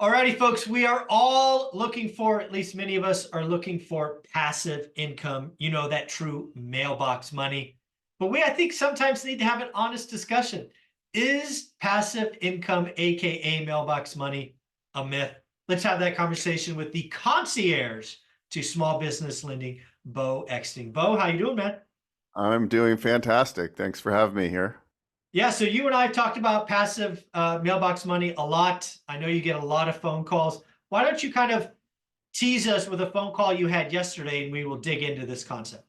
Alrighty, folks, we are all looking for, at least many of us are looking for passive income, that true mailbox money. But I think, sometimes need to have an honest discussion. Is passive income, AKA mailbox money, a myth? Let's have that conversation with the concierge to small business lending, Bo Exting. Bo, how you doing, man? I'm doing fantastic. Thanks for having me here. Yeah, so you and I have talked about passive mailbox money a lot. I know you get a lot of phone calls. Why don't you kind of tease us with a phone call you had yesterday, and we will dig into this concept.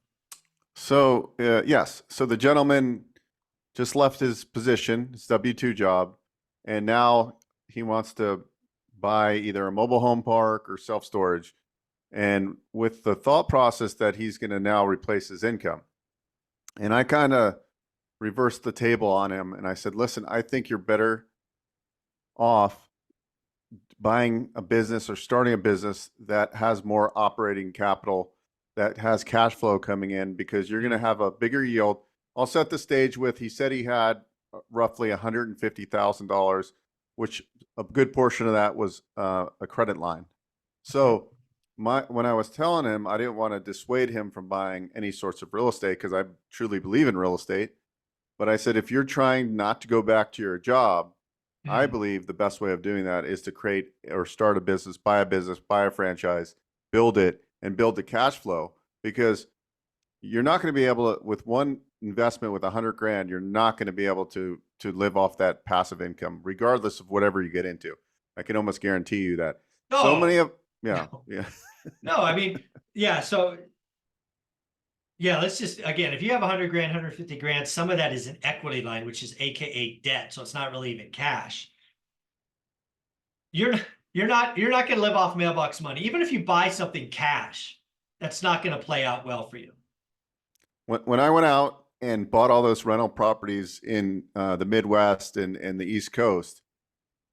Yes. So the gentleman just left his position, his W-2 job, and now he wants to buy either a mobile home park or self-storage. And with the thought process that he's going to now replace his income. And I kind of reversed the table on him and I said, listen, I think you're better off buying a business or starting a business that has more operating capital, that has cash flow coming in, because you're going to have a bigger yield. I'll set the stage with, he said he had roughly $150,000, which a good portion of that was a credit line. So when I was telling him, I didn't want to dissuade him from buying any sorts of real estate because I truly believe in real estate. But I said, if you're trying not to go back to your job, I believe the best way of doing that is to create or start a business, buy a franchise, build it, and build the cash flow. Because you're not going to be able to, with one investment with 100 grand, you're not going to be able to live off that passive income, regardless of whatever you get into. I can almost guarantee you that. So many No, of, yeah, no, yeah. no. I mean, yeah. So yeah, let's just, again, if you have 100 grand, 150 grand, some of that is an equity line, which is AKA debt. So it's not really even cash. You're you're not going to live off mailbox money. Even if you buy something cash, that's not going to play out well for you. When I went out and bought all those rental properties in the Midwest and the East Coast,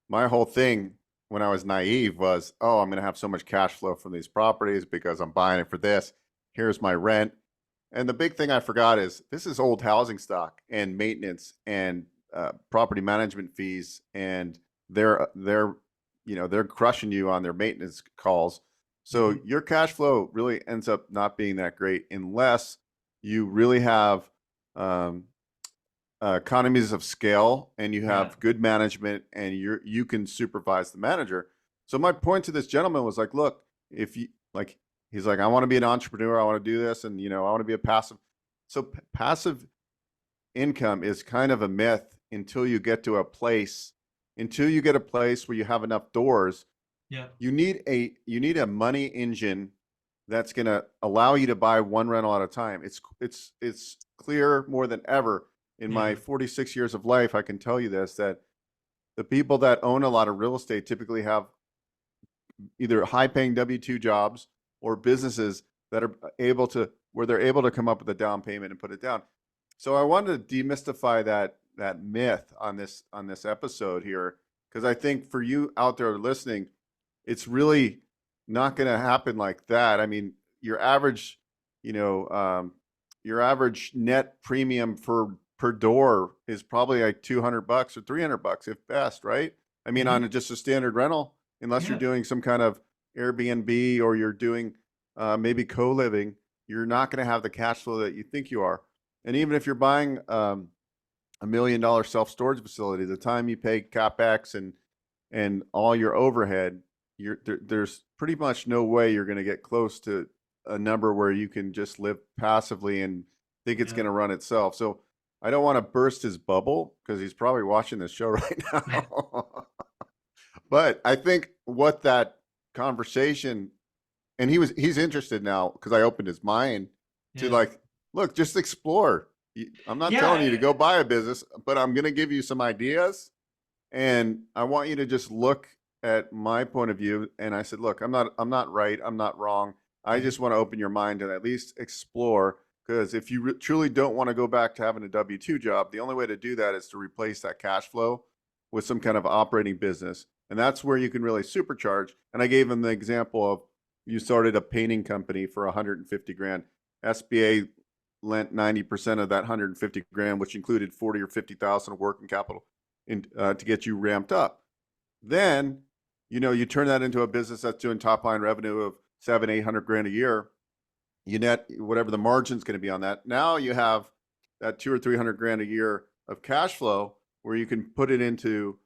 my whole thing when I was naive was, oh, I'm going to have so much cash flow from these properties because I'm buying it for this. Here's my rent. And the big thing I forgot is this is old housing stock and maintenance and property management fees, and they're crushing you on their maintenance calls. So your cash flow really ends up not being that great unless you really have um, economies of scale and you have good management and you can supervise the manager. So my point to this gentleman was like, look, if you like, he's like, I want to be an entrepreneur, I want to do this, and I want to be a passive. So passive income is kind of a myth until you get to a place, until you get a place where you have enough doors. Yeah. You need a money engine that's going to allow you to buy one rental at a time. It's clear more than ever in my 46 years of life. I can tell you this, that the people that own a lot of real estate typically have either high paying W-2 jobs or businesses that are able to, where they're able to come up with a down payment and put it down. So I wanted to demystify that myth on this episode here, because I think for you out there listening, it's really not going to happen like that. I mean, your average, your average net premium per door is probably like $200 or $300 if best, right? I mean, on just a standard rental, unless you're doing some kind of Airbnb or you're doing maybe co-living, you're not going to have the cash flow that you think you are. And even if you're buying $1 million self-storage facility, the time you pay CapEx and all your overhead, there's pretty much no way you're going to get close to a number where you can just live passively and think it's going to run itself. So I don't want to burst his bubble because he's probably watching this show right now. But I think what that conversation, and he's interested now because I opened his mind to like, look, just explore. I'm not telling you to go buy a business, but I'm going to give you some ideas. And I want you to just look at my point of view. And I said, look, I'm not right. I'm not wrong. I just want to open your mind and at least explore, because if you truly don't want to go back to having a W-2 job, the only way to do that is to replace that cash flow with some kind of operating business. And that's where you can really supercharge. And I gave him the example of, you started a painting company for 150 grand. SBA lent 90% of that 150 grand, which included 40 or 50,000 of working capital to get you ramped up. Then you turn that into a business that's doing top line revenue of 700-800 grand a year. You net whatever the margin's going to be on that. Now you have that 200 or 300 grand a year of cash flow where you can put it into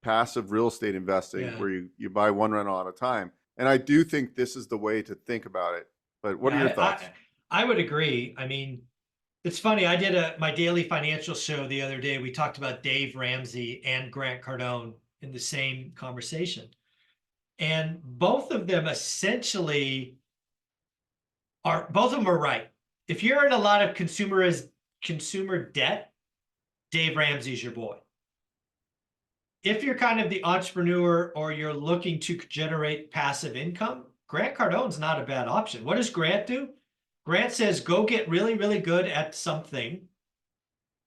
passive real estate investing, Yeah. where you buy one rental at a time. And I do think this is the way to think about it. But what are your thoughts? I would agree. I mean, it's funny. I did my daily financial show the other day. We talked about Dave Ramsey and Grant Cardone in the same conversation. And both of them essentially both of them are right. If you're in a lot of consumer debt, Dave Ramsey's your boy. If you're kind of the entrepreneur or you're looking to generate passive income, Grant Cardone's not a bad option. What does Grant do? Grant says, go get really, really good at something,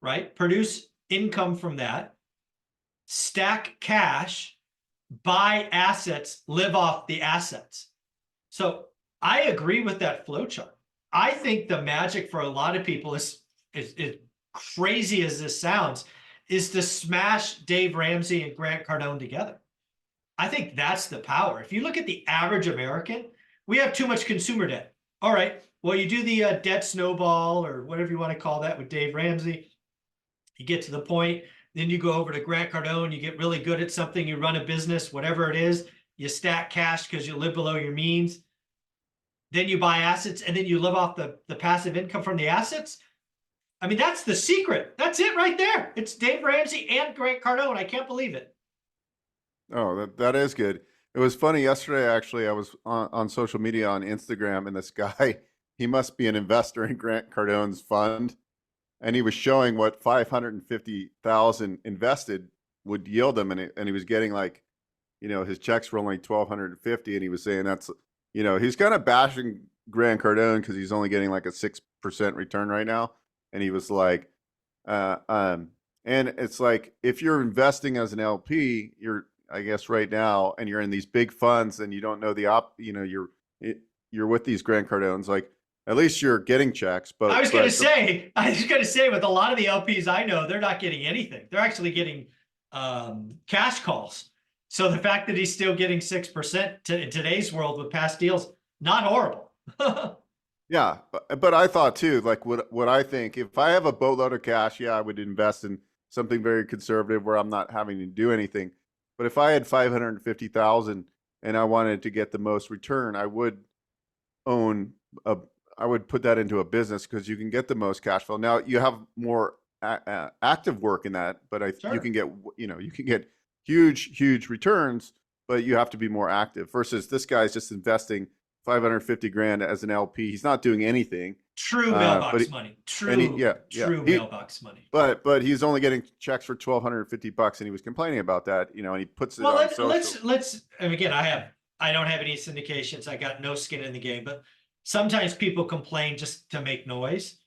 right? Produce income from that, stack cash, buy assets, live off the assets. So I agree with that flow chart. I think the magic for a lot of people is crazy as this sounds, is to smash Dave Ramsey and Grant Cardone together. I think that's the power. If you look at the average American, we have too much consumer debt. All right, well, you do the debt snowball or whatever you want to call that with Dave Ramsey. You get to the point, then you go over to Grant Cardone, you get really good at something, you run a business, whatever it is, you stack cash because you live below your means. Then you buy assets and then you live off the passive income from the assets. I mean, that's the secret. That's it right there. It's Dave Ramsey and Grant Cardone. I can't believe it. Oh, that is good. It was funny yesterday, actually. I was on social media on Instagram, and this guy, he must be an investor in Grant Cardone's fund. And he was showing what 550,000 invested would yield him. And he was getting like, his checks were only 1,250. And he was saying he's kind of bashing Grant Cardone because he's only getting like a 6% return right now. And he was like, and it's like, if you're investing as an LP, I guess right now, and you're in these big funds and you don't know you're with these Grant Cardones, like at least you're getting checks. But I was going to say, with a lot of the LPs I know, they're not getting anything. They're actually getting cash calls. So the fact that he's still getting 6% in today's world with past deals, not horrible. Yeah, but I thought too, like what I think, if I have a boatload of cash, I would invest in something very conservative where I'm not having to do anything. But if I had 550,000 and I wanted to get the most return, I would put that into a business because you can get the most cash flow. Now you have more active work in that, but you can get huge returns, but you have to be more active versus this guy's just investing 550 grand as an LP. He's not doing anything. True mailbox money. True mailbox money. But he's only getting checks for $1,250, and he was complaining about that. And he puts it on social. Let's. And again, I don't have any syndications. I got no skin in the game. But sometimes people complain just to make noise.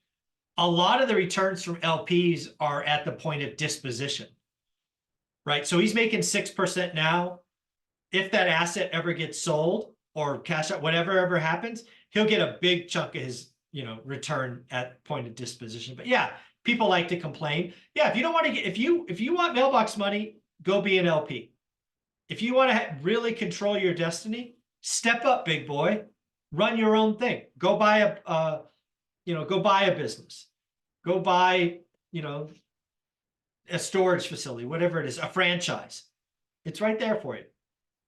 A lot of the returns from LPs are at the point of disposition, right? So he's making 6% now. If that asset ever gets sold or cash out, whatever ever happens, he'll get a big chunk of his return at point of disposition. But yeah, people like to complain. Yeah, if you don't want to get, if you want mailbox money, go be an LP. If you want to really control your destiny, step up, big boy. Run your own thing. Go buy a business. Go buy, a storage facility, whatever it is, a franchise. It's right there for you.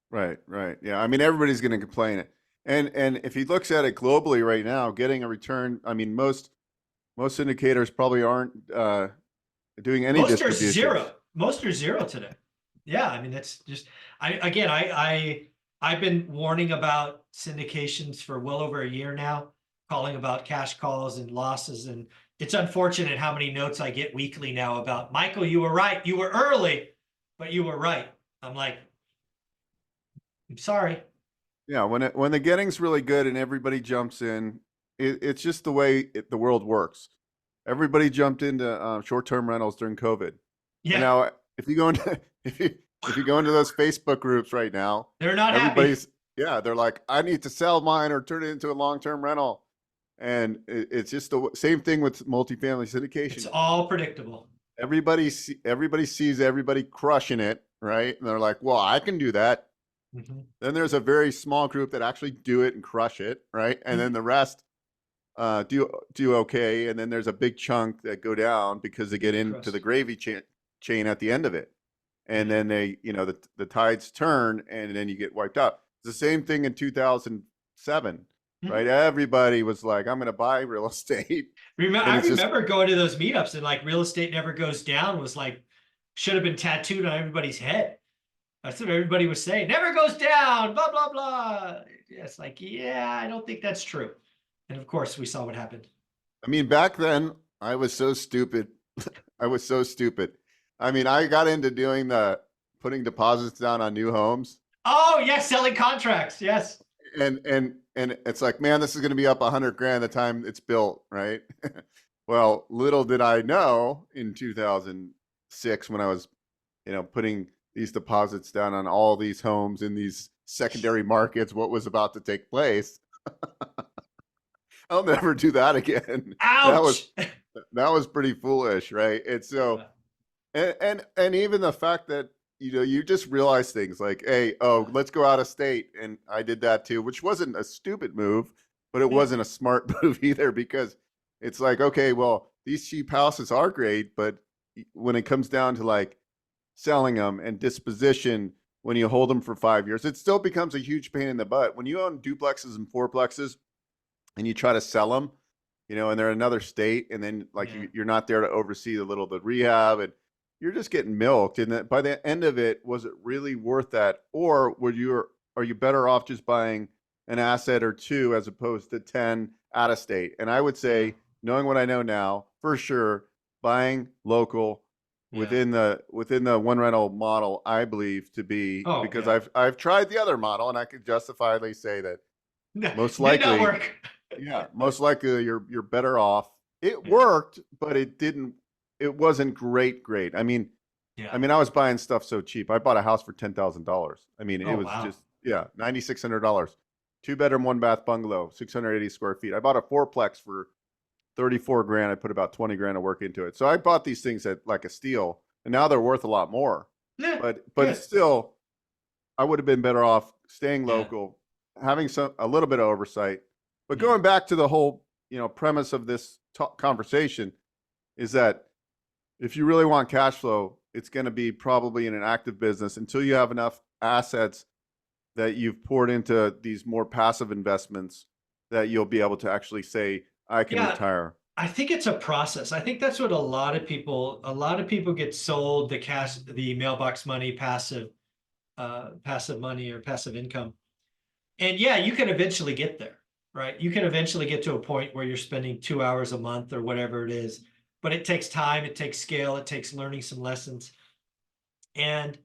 Right. Yeah. I mean, everybody's going to complain it. And if he looks at it globally right now, getting a return, I mean, most syndicators probably aren't doing any distribution. Most are zero today. Yeah, I mean, that's just I've been warning about syndications for well over a year now, calling about cash calls and losses, and it's unfortunate how many notes I get weekly now about, Michael, you were right, you were early, but you were right. I'm like, I'm sorry. Yeah, when the getting's really good and everybody jumps in, it's just the way the world works. Everybody jumped into short-term rentals during COVID. Yeah. And now, if you go into if you go into those Facebook groups right now, they're not everybody's happy. They're like, I need to sell mine or turn it into a long-term rental, and it's just the same thing with multifamily syndication. It's all predictable. Everybody sees everybody crushing it, right? And they're like, well, I can do that. Mhm. Then there's a very small group that actually do it and crush it, right? And then the rest do okay. And then there's a big chunk that go down because they get into the Crust. gravy chain at the end of it. And Yeah. then they, the tides turn and then you get wiped out. It's the same thing in 2007, right? Mhm. Everybody was like, I'm going to buy real estate. And I it's just, remember going to those meetups and like real estate never goes down was like should have been tattooed on everybody's head. That's what everybody was saying. Never goes down, blah, blah, blah. It's like, yeah, I don't think that's true. And of course, we saw what happened. I mean, back then I was so stupid. I was so stupid. I mean, I got into doing putting deposits down on new homes. Oh, yes, selling contracts. Yes. And it's like, man, this is going to be up 100 grand the time it's built, right? Well, little did I know in 2006 when I was, putting these deposits down on all these homes in these secondary markets, what was about to take place. I'll never do that again. That was Ouch. that was pretty foolish, right? And so and even the fact that you just realize things like, hey, oh, let's go out of state, and I did that too, which wasn't a stupid move, but it Yeah. wasn't a smart move either, because it's like, okay, well, these cheap houses are great, but when it comes down to like selling them and disposition, when you hold them for 5 years, it still becomes a huge pain in the butt. When you own duplexes and fourplexes and you try to sell them, and they're in another state, and then like Yeah. you're not there to oversee the rehab, and you're just getting milked. And that by the end of it, was it really worth that? Or are you better off just buying an asset or two as opposed to 10 out of state? And I would Yeah. say, knowing what I know now, for sure, buying local Yeah. within the one rental model, I believe to be, Oh, because yeah. I've tried the other model and I could justifiably say that No, most did not likely, work. yeah, most likely you're better off. It Yeah. worked, but it wasn't great. Yeah. I was buying stuff so cheap. I bought a house for $10,000. I mean, it Oh, was wow. just, yeah, $9,600. 2 bedroom, 1 bath bungalow, 680 square feet. I bought a fourplex for 34 grand. I put about 20 grand of work into it. So I bought these things at like a steal, and now they're worth a lot more. Yeah. But it's Good. still, I would have been better off staying Yeah. local, having a little bit of oversight. But Yeah. going back to the whole, premise of this conversation is that if you really want cash flow, it's going to be probably in an active business until you have enough assets that you've poured into these more passive investments that you'll be able to actually say, I can Yeah. retire. I think it's a process. I think that's what a lot of people get sold the mailbox money, passive money or passive income. And yeah, you can eventually get there, right? You can eventually get to a point where you're spending 2 hours a month or whatever it is, but it takes time, it takes skill, it takes learning some lessons. And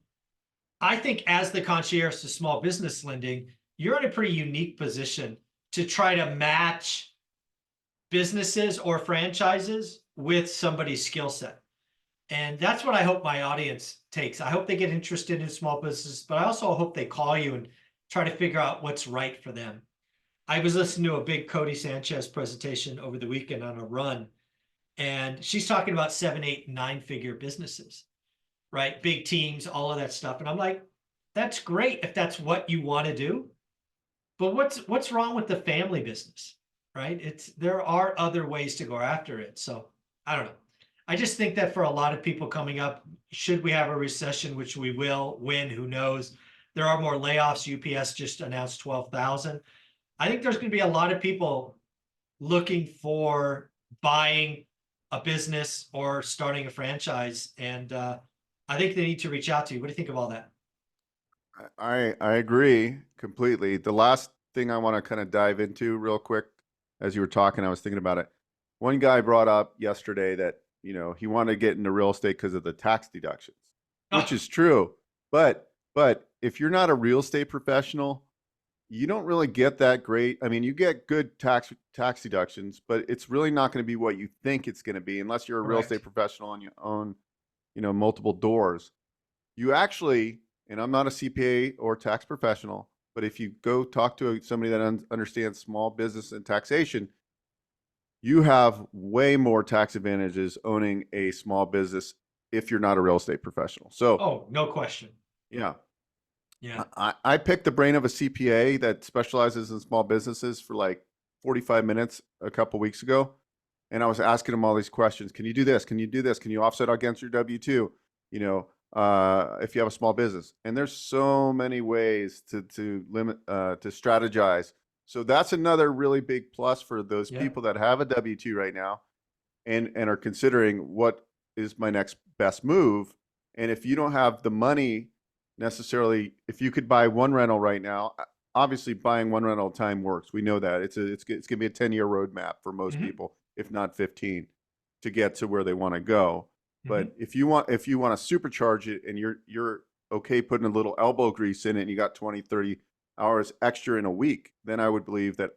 I think as the concierge to small business lending, you're in a pretty unique position to try to match businesses or franchises with somebody's skill set. And that's what I hope my audience takes. I hope they get interested in small business, but I also hope they call you and try to figure out what's right for them. I was listening to a big Cody Sanchez presentation over the weekend on a run, and she's talking about 7, 8, 9 figure businesses, right? Big teams, all of that stuff. And I'm like, that's great if that's what you want to do. But what's wrong with the family business, right? There are other ways to go after it. So I don't know. I just think that for a lot of people coming up, should we have a recession, which we will, when, who knows? There are more layoffs. UPS just announced 12,000. I think there's going to be a lot of people looking for buying a business or starting a franchise. And I think they need to reach out to you. What do you think of all that? I agree completely. The last thing I want to kind of dive into real quick, as you were talking, I was thinking about it. One guy brought up yesterday that, he wanted to get into real estate because of the tax deductions, which Oh, is true. But if you're not a real estate professional, you don't really get that great. I mean, you get good tax deductions, but it's really not going to be what you think it's going to be unless you're a real estate correct. professional and you own, multiple doors. You actually, and I'm not a CPA or tax professional, but if you go talk to somebody that understands small business and taxation, you have way more tax advantages owning a small business if you're not a real estate professional. So, Oh, no question. yeah. Yeah. I picked the brain of a CPA that specializes in small businesses for like 45 minutes a couple weeks ago. And I was asking him all these questions. Can you do this? Can you do this? Can you offset against your W-2? You know, if you have a small business. And there's so many ways to limit, to strategize. So that's another really big plus for those Yeah. people that have a W-2 right now and are considering what is my next best move. And if you don't have the money necessarily, if you could buy one rental right now, obviously buying one rental at a time works. We know that it's going to be a 10-year roadmap for most people, if not 15, to get to where they want to go. But if you want to supercharge it and you're okay putting a little elbow grease in it and you got 20, 30 hours extra in a week, then I would believe that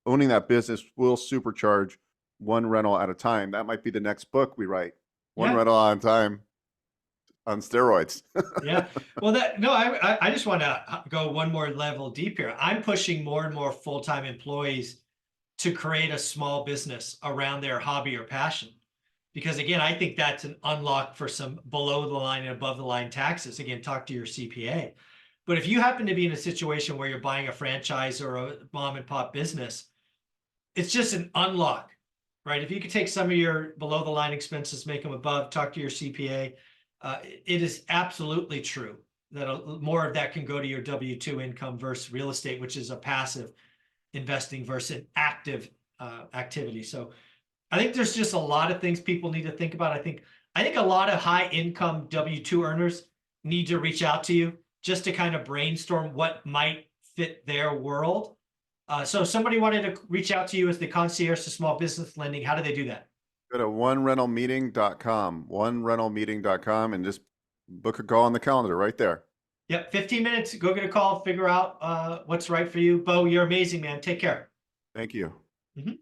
owning that business will supercharge one rental at a time. That might be the next book we write. One rental at a time on steroids. Yeah. Well, I just want to go one more level deep here. I'm pushing more and more full-time employees to create a small business around their hobby or passion. Because again, I think that's an unlock for some below the line and above the line taxes. Again, talk to your CPA. But if you happen to be in a situation where you're buying a franchise or a mom and pop business, it's just an unlock, right? If you could take some of your below the line expenses, make them above, talk to your CPA, it is absolutely true that more of that can go to your W-2 income versus real estate, which is a passive investing versus an active activity. So I think there's just a lot of things people need to think about. I think a lot of high income W-2 earners need to reach out to you just to kind of brainstorm what might fit their world. So if somebody wanted to reach out to you as the concierge to small business lending, how do they do that? Go to onerentalmeeting.com, and just book a call on the calendar right there. Yep, 15 minutes. Go get a call, figure out what's right for you. Bo, you're amazing, man. Take care. Thank you. Mhm.